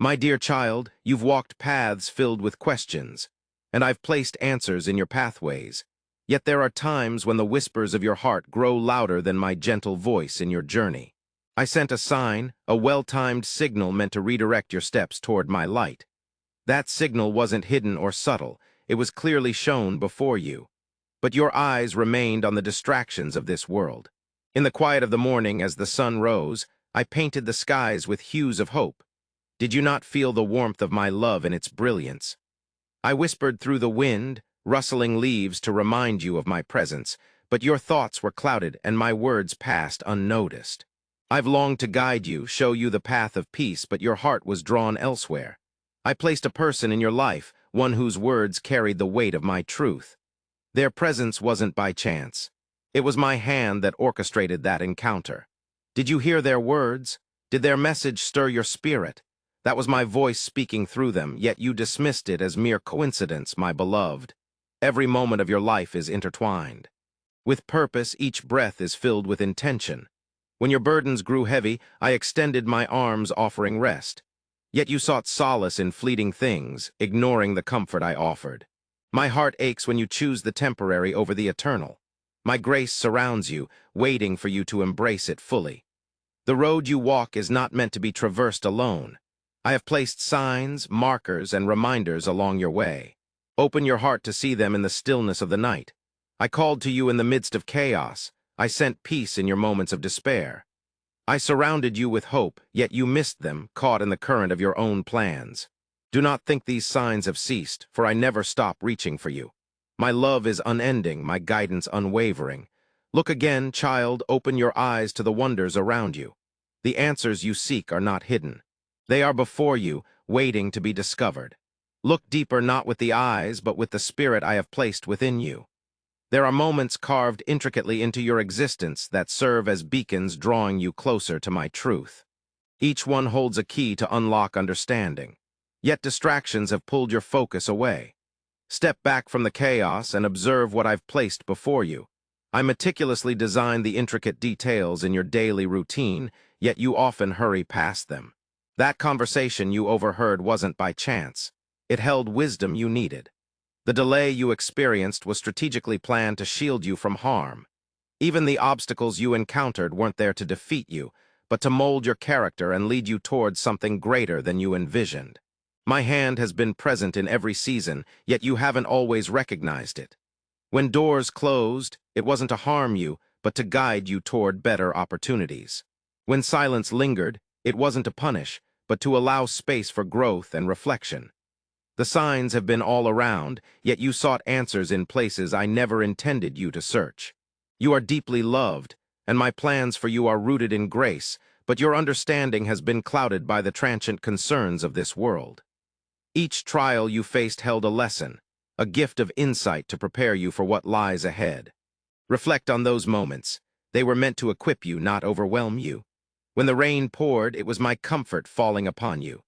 My dear child, you've walked paths filled with questions, and I've placed answers in your pathways. Yet there are times when the whispers of your heart grow louder than my gentle voice in your journey. I sent a sign, a well-timed signal meant to redirect your steps toward my light. That signal wasn't hidden or subtle, it was clearly shown before you. But your eyes remained on the distractions of this world. In the quiet of the morning, as the sun rose, I painted the skies with hues of hope. Did you not feel the warmth of my love in its brilliance? I whispered through the wind, rustling leaves to remind you of my presence, but your thoughts were clouded and my words passed unnoticed. I've longed to guide you, show you the path of peace, but your heart was drawn elsewhere. I placed a person in your life, one whose words carried the weight of my truth. Their presence wasn't by chance. It was my hand that orchestrated that encounter. Did you hear their words? Did their message stir your spirit? That was my voice speaking through them, yet you dismissed it as mere coincidence, my beloved. Every moment of your life is intertwined. With purpose, each breath is filled with intention. When your burdens grew heavy, I extended my arms offering rest. Yet you sought solace in fleeting things, ignoring the comfort I offered. My heart aches when you choose the temporary over the eternal. My grace surrounds you, waiting for you to embrace it fully. The road you walk is not meant to be traversed alone. I have placed signs, markers, and reminders along your way. Open your heart to see them in the stillness of the night. I called to you in the midst of chaos. I sent peace in your moments of despair. I surrounded you with hope, yet you missed them, caught in the current of your own plans. Do not think these signs have ceased, for I never stop reaching for you. My love is unending, my guidance unwavering. Look again, child, open your eyes to the wonders around you. The answers you seek are not hidden. They are before you, waiting to be discovered. Look deeper not with the eyes, but with the spirit I have placed within you. There are moments carved intricately into your existence that serve as beacons drawing you closer to my truth. Each one holds a key to unlock understanding. Yet distractions have pulled your focus away. Step back from the chaos and observe what I've placed before you. I meticulously designed the intricate details in your daily routine, yet you often hurry past them. That conversation you overheard wasn't by chance. It held wisdom you needed. The delay you experienced was strategically planned to shield you from harm. Even the obstacles you encountered weren't there to defeat you, but to mold your character and lead you towards something greater than you envisioned. My hand has been present in every season, yet you haven't always recognized it. When doors closed, it wasn't to harm you, but to guide you toward better opportunities. When silence lingered, it wasn't to punish, but to allow space for growth and reflection. The signs have been all around, yet you sought answers in places I never intended you to search. You are deeply loved, and my plans for you are rooted in grace, but your understanding has been clouded by the transient concerns of this world. Each trial you faced held a lesson, a gift of insight to prepare you for what lies ahead. Reflect on those moments. They were meant to equip you, not overwhelm you. When the rain poured, it was my comfort falling upon you.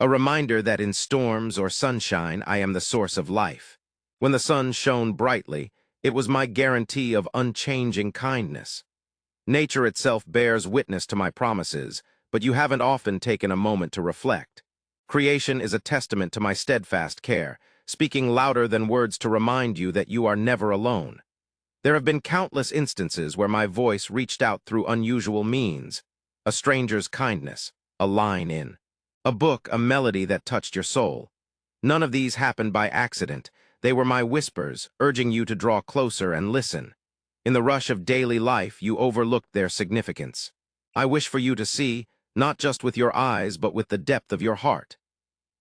A reminder that in storms or sunshine, I am the source of life. When the sun shone brightly, it was my guarantee of unchanging kindness. Nature itself bears witness to my promises, but you haven't often taken a moment to reflect. Creation is a testament to my steadfast care, speaking louder than words to remind you that you are never alone. There have been countless instances where my voice reached out through unusual means. A stranger's kindness, a line in a book, a melody that touched your soul. None of these happened by accident. They were my whispers, urging you to draw closer and listen. In the rush of daily life, you overlooked their significance. I wish for you to see, not just with your eyes, but with the depth of your heart.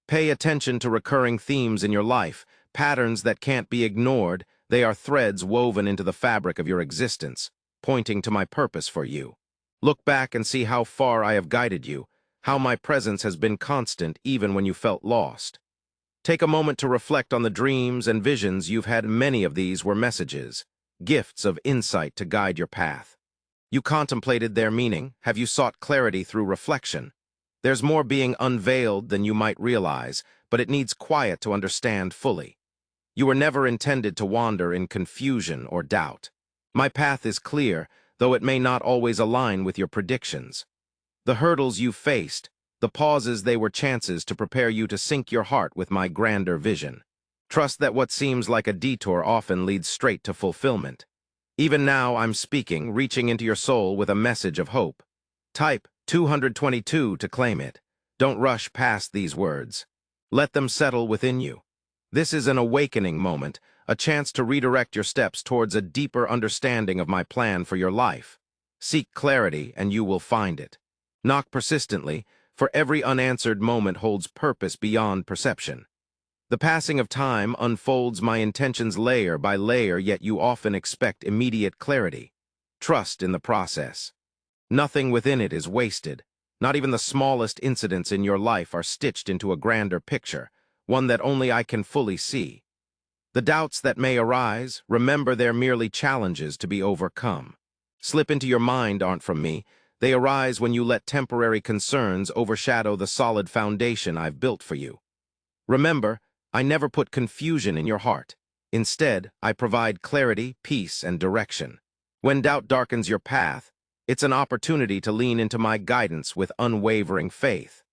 Pay attention to recurring themes in your life, patterns that can't be ignored. They are threads woven into the fabric of your existence, pointing to my purpose for you. Look back and see how far I have guided you, how my presence has been constant even when you felt lost. Take a moment to reflect on the dreams and visions you've had. Many of these were messages, gifts of insight to guide your path. You contemplated their meaning. Have you sought clarity through reflection? There's more being unveiled than you might realize, but it needs quiet to understand fully. You were never intended to wander in confusion or doubt. My path is clear, though it may not always align with your predictions. The hurdles you faced, The pauses, they were chances to prepare you to sync your heart with my grander vision. Trust that what seems like a detour often leads straight to fulfillment. Even now, I'm speaking, reaching into your soul with a message of hope. Type 222 to claim it. Don't rush past these words. Let them settle within you. This is an awakening moment, a chance to redirect your steps towards a deeper understanding of my plan for your life. Seek clarity, and you will find it. Knock persistently, for every unanswered moment holds purpose beyond perception. The passing of time unfolds my intentions layer by layer, yet you often expect immediate clarity. Trust in the process. Nothing within it is wasted. Not even the smallest incidents in your life are stitched into a grander picture, one that only I can fully see. The doubts that may arise, remember they're merely challenges to be overcome. Slip into your mind aren't from me. They arise when you let temporary concerns overshadow the solid foundation I've built for you. Remember, I never put confusion in your heart. Instead, I provide clarity, peace, and direction. When doubt darkens your path, it's an opportunity to lean into my guidance with unwavering faith.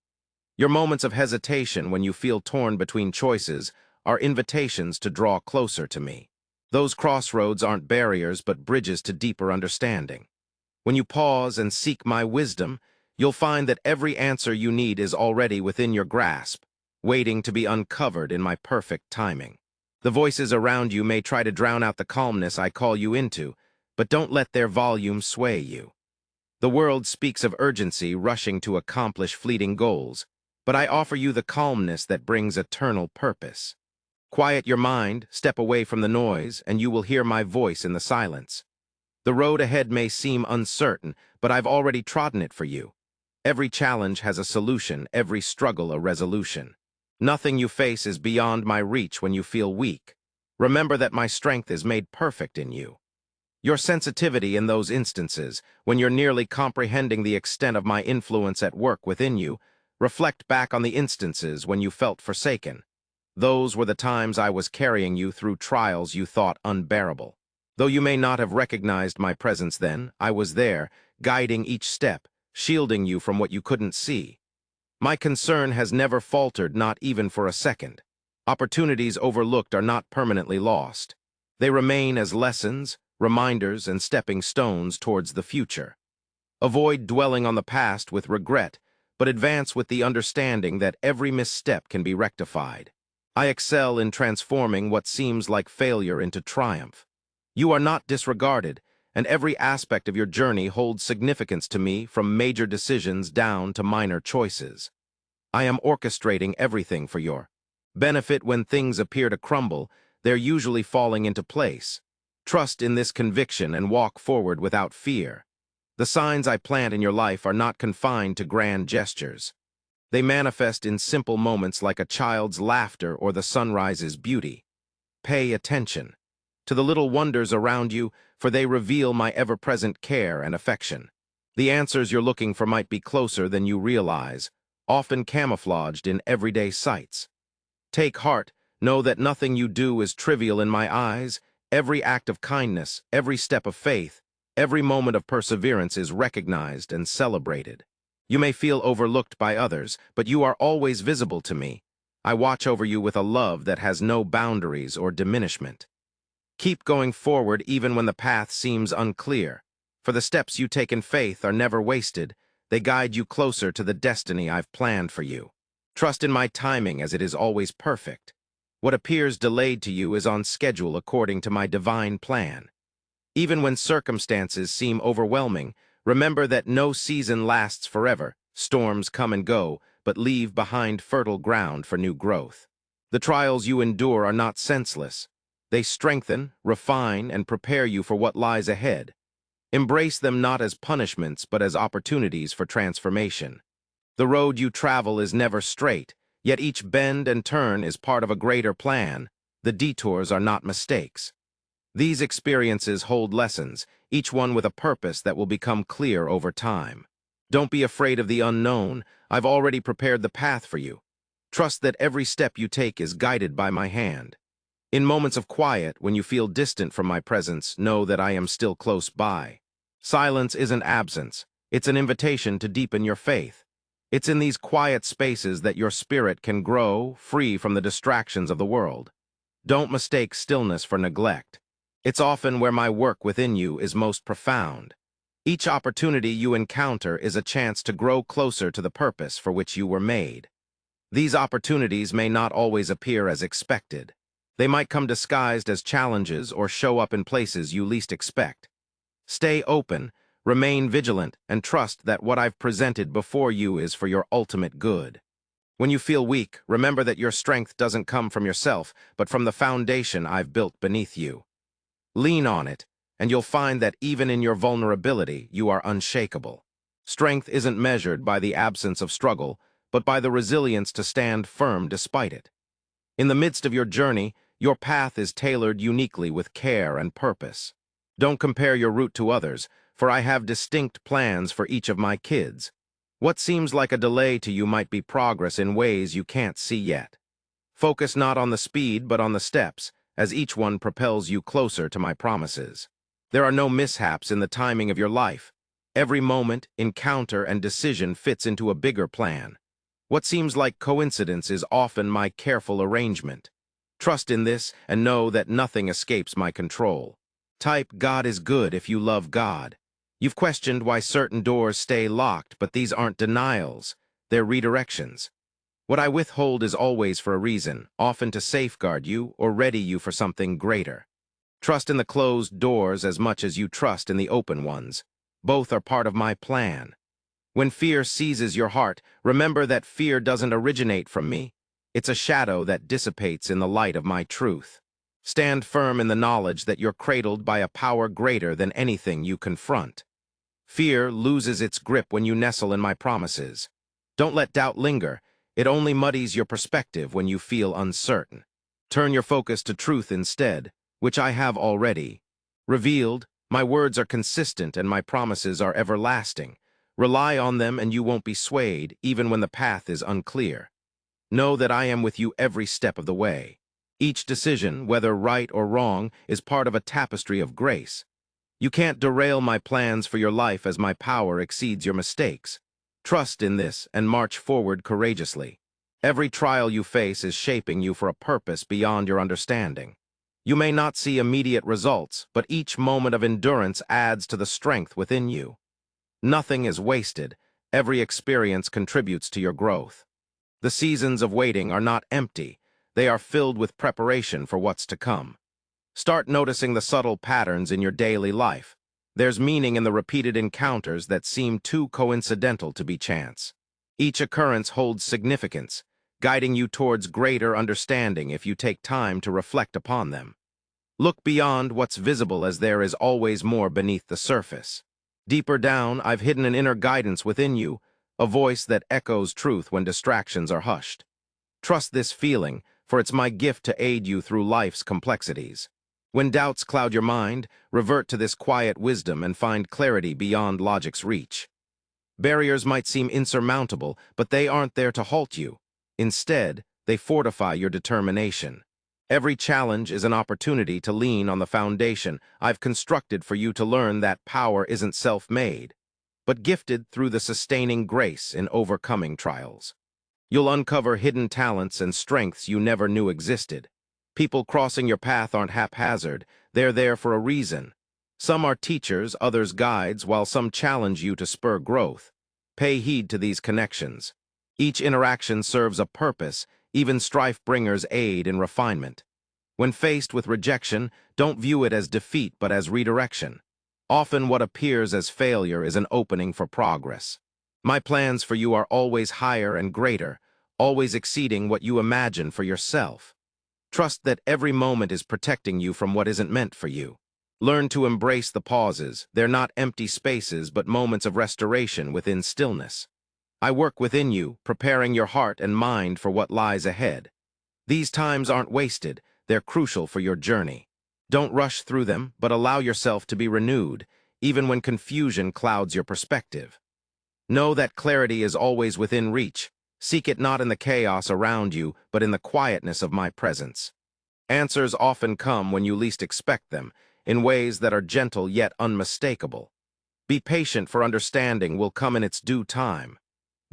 Your moments of hesitation when you feel torn between choices are invitations to draw closer to me. Those crossroads aren't barriers but bridges to deeper understanding. When you pause and seek my wisdom, you'll find that every answer you need is already within your grasp, waiting to be uncovered in my perfect timing. The voices around you may try to drown out the calmness I call you into, but don't let their volume sway you. The world speaks of urgency, rushing to accomplish fleeting goals, but I offer you the calmness that brings eternal purpose. Quiet your mind, step away from the noise, and you will hear my voice in the silence. The road ahead may seem uncertain, but I've already trodden it for you. Every challenge has a solution, every struggle a resolution. Nothing you face is beyond my reach when you feel weak. Remember that my strength is made perfect in you. Your sensitivity in those instances, when you're nearly comprehending the extent of my influence at work within you, reflect back on the instances when you felt forsaken. Those were the times I was carrying you through trials you thought unbearable. Though you may not have recognized my presence then, I was there, guiding each step, shielding you from what you couldn't see. My concern has never faltered, not even for a second. Opportunities overlooked are not permanently lost. They remain as lessons, reminders, and stepping stones towards the future. Avoid dwelling on the past with regret, but advance with the understanding that every misstep can be rectified. I excel in transforming what seems like failure into triumph. You are not disregarded, and every aspect of your journey holds significance to me, from major decisions down to minor choices. I am orchestrating everything for your benefit. When things appear to crumble, they're usually falling into place. Trust in this conviction and walk forward without fear. The signs I plant in your life are not confined to grand gestures. They manifest in simple moments like a child's laughter or the sunrise's beauty. Pay attention to the little wonders around you, for they reveal my ever-present care and affection. The answers you're looking for might be closer than you realize, often camouflaged in everyday sights. Take heart, know that nothing you do is trivial in my eyes. Every act of kindness, every step of faith, every moment of perseverance is recognized and celebrated. You may feel overlooked by others, but you are always visible to me. I watch over you with a love that has no boundaries or diminishment. Keep going forward even when the path seems unclear, for the steps you take in faith are never wasted. They guide you closer to the destiny I've planned for you. Trust in my timing, as it is always perfect. What appears delayed to you is on schedule according to my divine plan. Even when circumstances seem overwhelming, remember that no season lasts forever. Storms come and go, but leave behind fertile ground for new growth. The trials you endure are not senseless. They strengthen, refine, and prepare you for what lies ahead. Embrace them not as punishments, but as opportunities for transformation. The road you travel is never straight, yet each bend and turn is part of a greater plan. The detours are not mistakes. These experiences hold lessons, each one with a purpose that will become clear over time. Don't be afraid of the unknown. I've already prepared the path for you. Trust that every step you take is guided by my hand. In moments of quiet, when you feel distant from my presence, know that I am still close by. Silence isn't absence. It's an invitation to deepen your faith. It's in these quiet spaces that your spirit can grow, free from the distractions of the world. Don't mistake stillness for neglect. It's often where my work within you is most profound. Each opportunity you encounter is a chance to grow closer to the purpose for which you were made. These opportunities may not always appear as expected. They might come disguised as challenges or show up in places you least expect. Stay open, remain vigilant, and trust that what I've presented before you is for your ultimate good. When you feel weak, remember that your strength doesn't come from yourself, but from the foundation I've built beneath you. Lean on it, and you'll find that even in your vulnerability, you are unshakable. Strength isn't measured by the absence of struggle, but by the resilience to stand firm despite it. In the midst of your journey, your path is tailored uniquely with care and purpose. Don't compare your route to others, for I have distinct plans for each of my kids. What seems like a delay to you might be progress in ways you can't see yet. Focus not on the speed but on the steps, as each one propels you closer to my promises. There are no mishaps in the timing of your life. Every moment, encounter, and decision fits into a bigger plan. What seems like coincidence is often my careful arrangement. Trust in this and know that nothing escapes my control. Type "God is good" if you love God. You've questioned why certain doors stay locked, but these aren't denials. They're redirections. What I withhold is always for a reason, often to safeguard you or ready you for something greater. Trust in the closed doors as much as you trust in the open ones. Both are part of my plan. When fear seizes your heart, remember that fear doesn't originate from me. It's a shadow that dissipates in the light of my truth. Stand firm in the knowledge that you're cradled by a power greater than anything you confront. Fear loses its grip when you nestle in my promises. Don't let doubt linger. It only muddies your perspective when you feel uncertain. Turn your focus to truth instead, which I have already revealed. My words are consistent and my promises are everlasting. Rely on them and you won't be swayed, even when the path is unclear. Know that I am with you every step of the way. Each decision, whether right or wrong, is part of a tapestry of grace. You can't derail my plans for your life as my power exceeds your mistakes. Trust in this and march forward courageously. Every trial you face is shaping you for a purpose beyond your understanding. You may not see immediate results, but each moment of endurance adds to the strength within you. Nothing is wasted. Every experience contributes to your growth. The seasons of waiting are not empty. They are filled with preparation for what's to come. Start noticing the subtle patterns in your daily life. There's meaning in the repeated encounters that seem too coincidental to be chance. Each occurrence holds significance, guiding you towards greater understanding if you take time to reflect upon them. Look beyond what's visible, as there is always more beneath the surface. Deeper down, I've hidden an inner guidance within you, a voice that echoes truth when distractions are hushed. Trust this feeling, for it's my gift to aid you through life's complexities. When doubts cloud your mind, revert to this quiet wisdom and find clarity beyond logic's reach. Barriers might seem insurmountable, but they aren't there to halt you. Instead, they fortify your determination. Every challenge is an opportunity to lean on the foundation I've constructed for you to learn that power isn't self-made, but gifted through the sustaining grace in overcoming trials. You'll uncover hidden talents and strengths you never knew existed. People crossing your path aren't haphazard. They're there for a reason. Some are teachers, others guides, while some challenge you to spur growth. Pay heed to these connections. Each interaction serves a purpose. Even strife bringers aid in refinement. When faced with rejection, don't view it as defeat but as redirection. Often what appears as failure is an opening for progress. My plans for you are always higher and greater, always exceeding what you imagine for yourself. Trust that every moment is protecting you from what isn't meant for you. Learn to embrace the pauses. They're not empty spaces but moments of restoration within stillness. I work within you, preparing your heart and mind for what lies ahead. These times aren't wasted, they're crucial for your journey. Don't rush through them, but allow yourself to be renewed, even when confusion clouds your perspective. Know that clarity is always within reach. Seek it not in the chaos around you, but in the quietness of my presence. Answers often come when you least expect them, in ways that are gentle yet unmistakable. Be patient, for understanding will come in its due time.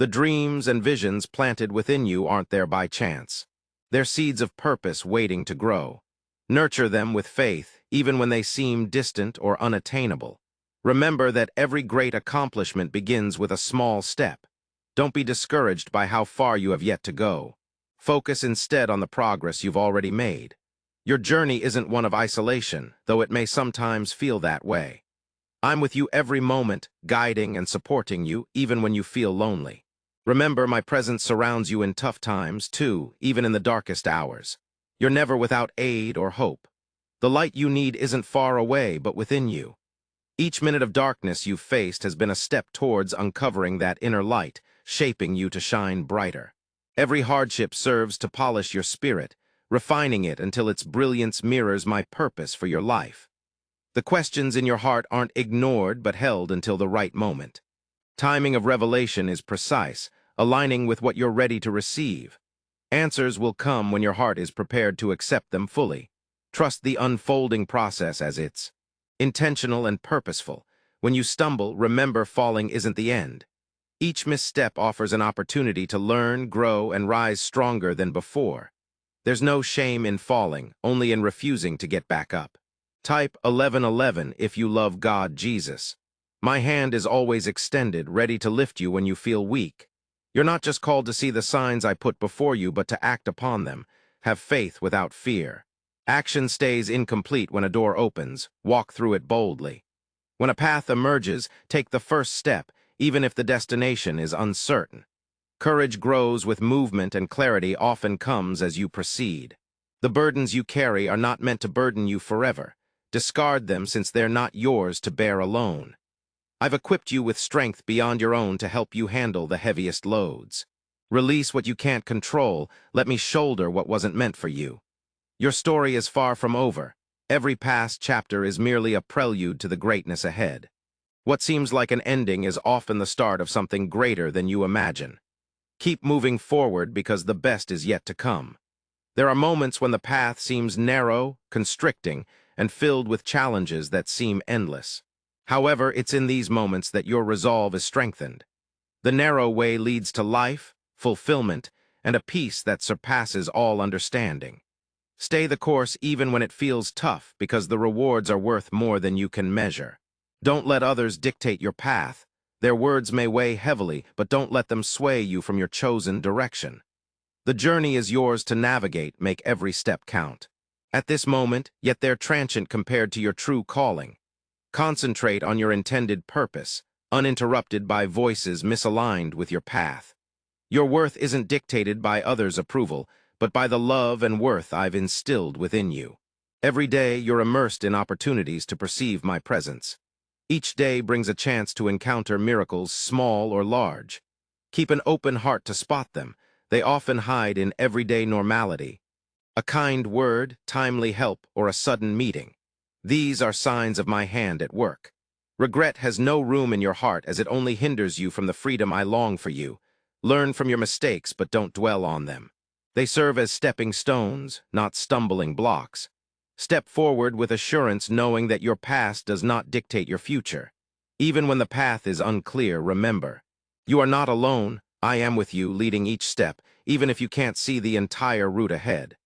The dreams and visions planted within you aren't there by chance. They're seeds of purpose waiting to grow. Nurture them with faith, even when they seem distant or unattainable. Remember that every great accomplishment begins with a small step. Don't be discouraged by how far you have yet to go. Focus instead on the progress you've already made. Your journey isn't one of isolation, though it may sometimes feel that way. I'm with you every moment, guiding and supporting you, even when you feel lonely. Remember, my presence surrounds you in tough times, too, even in the darkest hours. You're never without aid or hope. The light you need isn't far away, but within you. Each minute of darkness you've faced has been a step towards uncovering that inner light, shaping you to shine brighter. Every hardship serves to polish your spirit, refining it until its brilliance mirrors my purpose for your life. The questions in your heart aren't ignored but held until the right moment. Timing of revelation is precise, aligning with what you're ready to receive. Answers will come when your heart is prepared to accept them fully. Trust the unfolding process as it's intentional and purposeful. When you stumble, remember falling isn't the end. Each misstep offers an opportunity to learn, grow, and rise stronger than before. There's no shame in falling, only in refusing to get back up. Type 1111 if you love God, Jesus. My hand is always extended, ready to lift you when you feel weak. You're not just called to see the signs I put before you, but to act upon them. Have faith without fear. Action stays incomplete when a door opens. Walk through it boldly. When a path emerges, take the first step, even if the destination is uncertain. Courage grows with movement, and clarity often comes as you proceed. The burdens you carry are not meant to burden you forever. Discard them, since they're not yours to bear alone. I've equipped you with strength beyond your own to help you handle the heaviest loads. Release what you can't control. Let me shoulder what wasn't meant for you. Your story is far from over. Every past chapter is merely a prelude to the greatness ahead. What seems like an ending is often the start of something greater than you imagine. Keep moving forward, because the best is yet to come. There are moments when the path seems narrow, constricting, and filled with challenges that seem endless. However, it's in these moments that your resolve is strengthened. The narrow way leads to life, fulfillment, and a peace that surpasses all understanding. Stay the course even when it feels tough, because the rewards are worth more than you can measure. Don't let others dictate your path. Their words may weigh heavily, but don't let them sway you from your chosen direction. The journey is yours to navigate. Make every step count. At this moment, yet they're transient compared to your true calling. Concentrate on your intended purpose, uninterrupted by voices misaligned with your path. Your worth isn't dictated by others' approval, but by the love and worth I've instilled within you. Every day, you're immersed in opportunities to perceive my presence. Each day brings a chance to encounter miracles, small or large. Keep an open heart to spot them. They often hide in everyday normality. A kind word, timely help, or a sudden meeting. These are signs of my hand at work. Regret has no room in your heart, as it only hinders you from the freedom I long for you. Learn from your mistakes, but don't dwell on them. They serve as stepping stones, not stumbling blocks. Step forward with assurance, knowing that your past does not dictate your future. Even when the path is unclear, remember, you are not alone. I am with you, leading each step, even if you can't see the entire route ahead.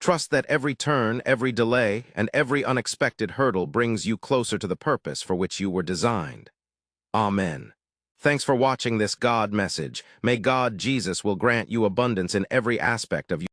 Trust that every turn, every delay, and every unexpected hurdle brings you closer to the purpose for which you were designed. Amen. Thanks for watching this God message. May God, Jesus, will grant you abundance in every aspect of your